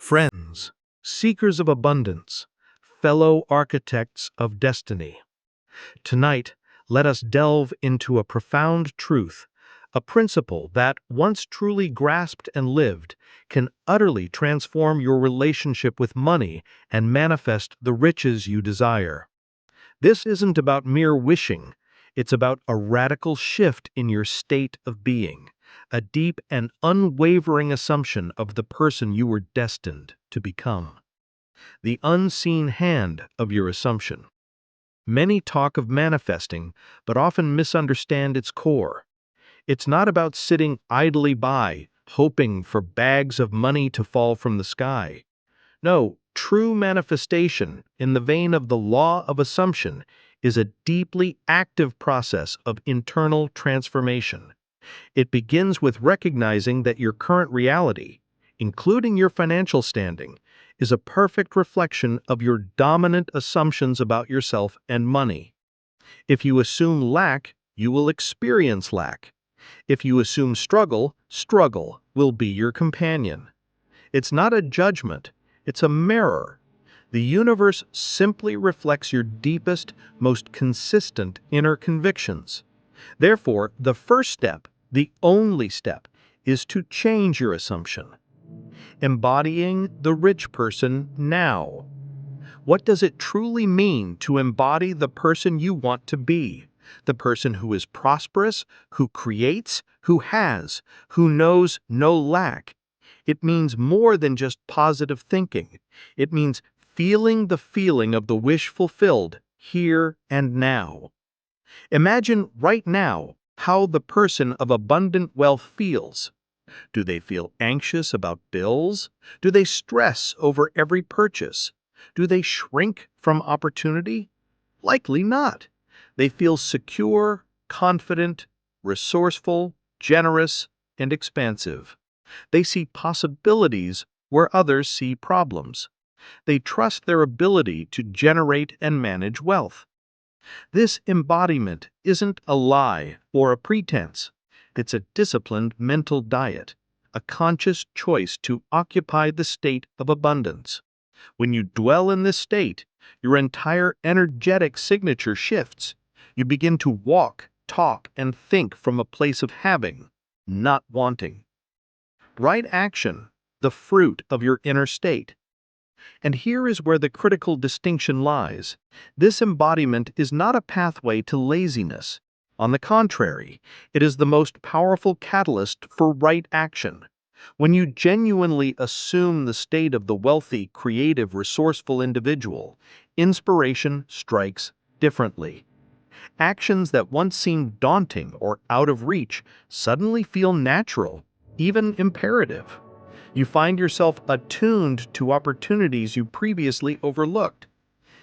Friends, seekers of abundance, fellow architects of destiny. Tonight, let us delve into a profound truth, a principle that, once truly grasped and lived, can utterly transform your relationship with money and manifest the riches you desire. This isn't about mere wishing, it's about a radical shift in your state of being, a deep and unwavering assumption of the person you were destined to become. The unseen hand of your assumption. Many talk of manifesting, but often misunderstand its core. It's not about sitting idly by, hoping for bags of money to fall from the sky. No, true manifestation, in the vein of the law of assumption, is a deeply active process of internal transformation. It begins with recognizing that your current reality, including your financial standing, is a perfect reflection of your dominant assumptions about yourself and money. If you assume lack, you will experience lack. If you assume struggle, struggle will be your companion. It's not a judgment, it's a mirror. The universe simply reflects your deepest, most consistent inner convictions. Therefore, the first step, the only step, is to change your assumption. Embodying the rich person now. What does it truly mean to embody the person you want to be? The person who is prosperous, who creates, who has, who knows no lack. It means more than just positive thinking. It means feeling the feeling of the wish fulfilled here and now. Imagine right now how the person of abundant wealth feels. Do they feel anxious about bills? Do they stress over every purchase? Do they shrink from opportunity? Likely not. They feel secure, confident, resourceful, generous, and expansive. They see possibilities where others see problems. They trust their ability to generate and manage wealth. This embodiment isn't a lie or a pretense. It's a disciplined mental diet, a conscious choice to occupy the state of abundance. When you dwell in this state, your entire energetic signature shifts. You begin to walk, talk, and think from a place of having, not wanting. Right action, the fruit of your inner state. And here is where the critical distinction lies. This embodiment is not a pathway to laziness. On the contrary, it is the most powerful catalyst for right action. When you genuinely assume the state of the wealthy, creative, resourceful individual, inspiration strikes differently. Actions that once seemed daunting or out of reach suddenly feel natural, even imperative. You find yourself attuned to opportunities you previously overlooked.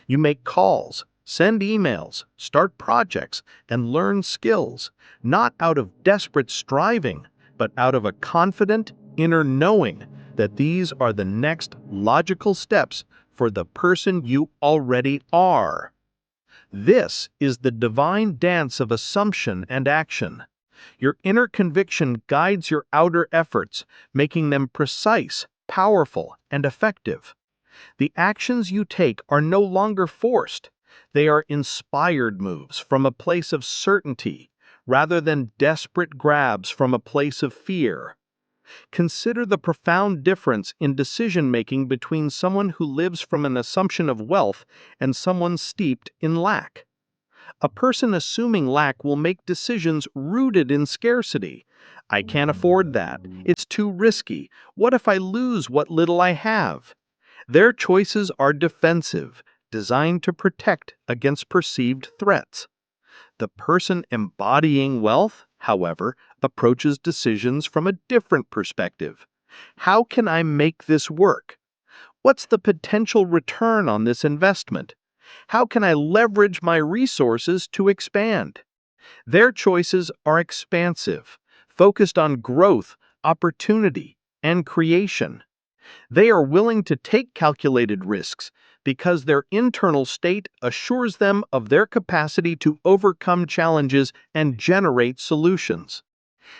You make calls, send emails, start projects, and learn skills, not out of desperate striving, but out of a confident inner knowing that these are the next logical steps for the person you already are. This is the divine dance of assumption and action. Your inner conviction guides your outer efforts, making them precise, powerful, and effective. The actions you take are no longer forced. They are inspired moves from a place of certainty, rather than desperate grabs from a place of fear. Consider the profound difference in decision-making between someone who lives from an assumption of wealth and someone steeped in lack. A person assuming lack will make decisions rooted in scarcity. I can't afford that. It's too risky. What if I lose what little I have? Their choices are defensive, designed to protect against perceived threats. The person embodying wealth, however, approaches decisions from a different perspective. How can I make this work? What's the potential return on this investment? How can I leverage my resources to expand? Their choices are expansive, focused on growth, opportunity, and creation. They are willing to take calculated risks because their internal state assures them of their capacity to overcome challenges and generate solutions.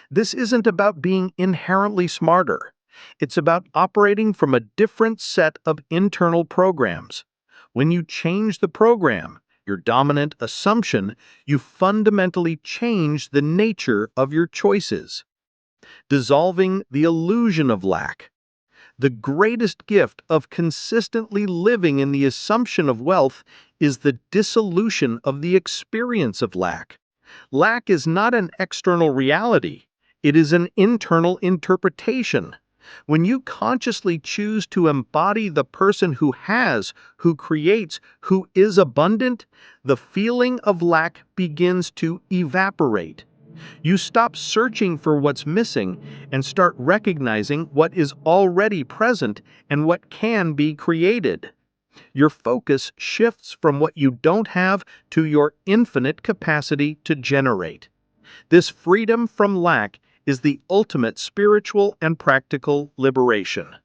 This isn't about being inherently smarter. It's about operating from a different set of internal programs. When you change the program, your dominant assumption, you fundamentally change the nature of your choices, dissolving the illusion of lack. The greatest gift of consistently living in the assumption of wealth is the dissolution of the experience of lack. Lack is not an external reality, it is an internal interpretation. When you consciously choose to embody the person who has, who creates, who is abundant, the feeling of lack begins to evaporate. You stop searching for what's missing and start recognizing what is already present and what can be created. Your focus shifts from what you don't have to your infinite capacity to generate. This freedom from lack is the ultimate spiritual and practical liberation,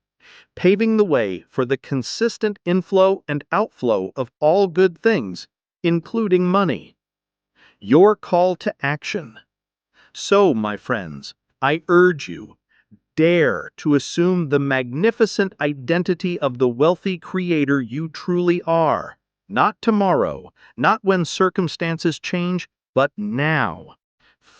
paving the way for the consistent inflow and outflow of all good things, including money. Your call to action. So, my friends, I urge you, dare to assume the magnificent identity of the wealthy creator you truly are. Not tomorrow, not when circumstances change, but now.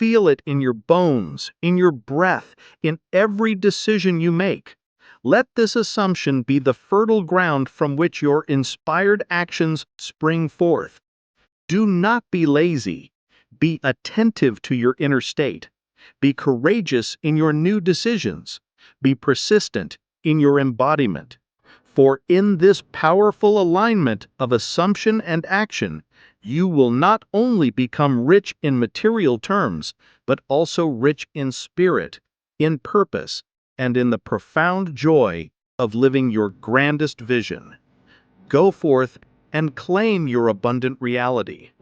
Feel it in your bones, in your breath, in every decision you make. Let this assumption be the fertile ground from which your inspired actions spring forth. Do not be lazy. Be attentive to your inner state. Be courageous in your new decisions. Be persistent in your embodiment. For in this powerful alignment of assumption and action, you will not only become rich in material terms, but also rich in spirit, in purpose, and in the profound joy of living your grandest vision. Go forth and claim your abundant reality.